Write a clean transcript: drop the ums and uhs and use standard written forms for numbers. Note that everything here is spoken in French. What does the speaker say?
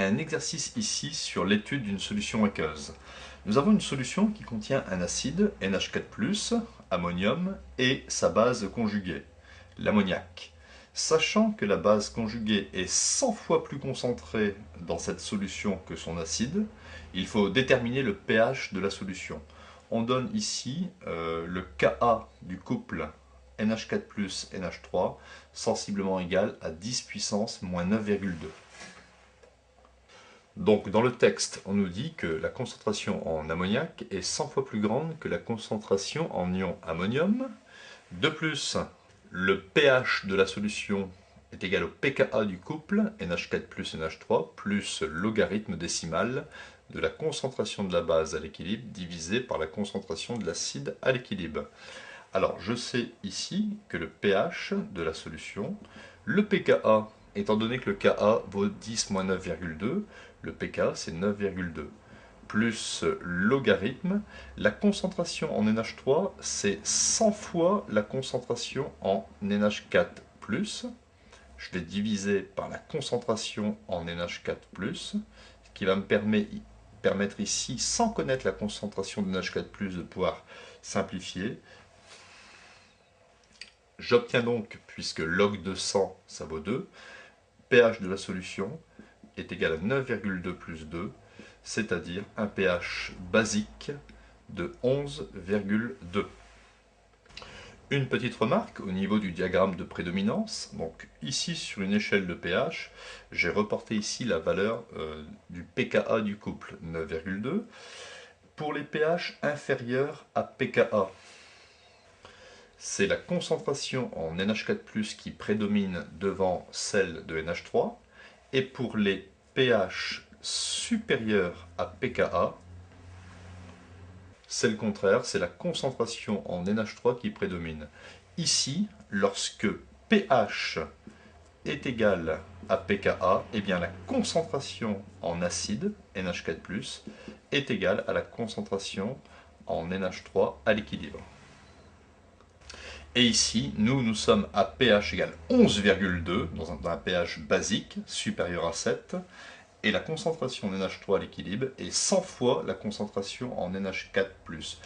un exercice ici sur l'étude d'une solution aqueuse. Nous avons une solution qui contient un acide, NH4+, ammonium, et sa base conjuguée, l'ammoniac. Sachant que la base conjuguée est 100 fois plus concentrée dans cette solution que son acide, il faut déterminer le pH de la solution. On donne ici le Ka du couple NH4+, NH3, sensiblement égal à 10 puissance moins 9,2. Donc dans le texte, on nous dit que la concentration en ammoniac est 100 fois plus grande que la concentration en ion ammonium. De plus, le pH de la solution est égal au pKa du couple NH4+, NH3 plus logarithme décimal de la concentration de la base à l'équilibre divisé par la concentration de l'acide à l'équilibre. Alors je sais ici que le pH de la solution, le pKa, étant donné que le Ka vaut 10 moins 9,2, le pK c'est 9,2, plus logarithme, la concentration en NH3 c'est 100 fois la concentration en NH4+, je vais diviser par la concentration en NH4+, ce qui va me permettre ici, sans connaître la concentration de NH4+, de pouvoir simplifier. J'obtiens donc, puisque log de 100, ça vaut 2, pH de la solution est égal à 9,2 plus 2, c'est-à-dire un pH basique de 11,2. Une petite remarque au niveau du diagramme de prédominance. Donc ici, sur une échelle de pH, j'ai reporté ici la valeur du pKa du couple, 9,2. Pour les pH inférieurs à pKa, c'est la concentration en NH4+, qui prédomine devant celle de NH3. Et pour les pH supérieurs à pKa, c'est le contraire, c'est la concentration en NH3 qui prédomine. Ici, lorsque pH est égal à pKa, eh bien la concentration en acide, NH4+, est égale à la concentration en NH3 à l'équilibre. Et ici, nous sommes à pH égale 11,2, dans un pH basique, supérieur à 7, et la concentration en NH3 à l'équilibre est 100 fois la concentration en NH4+.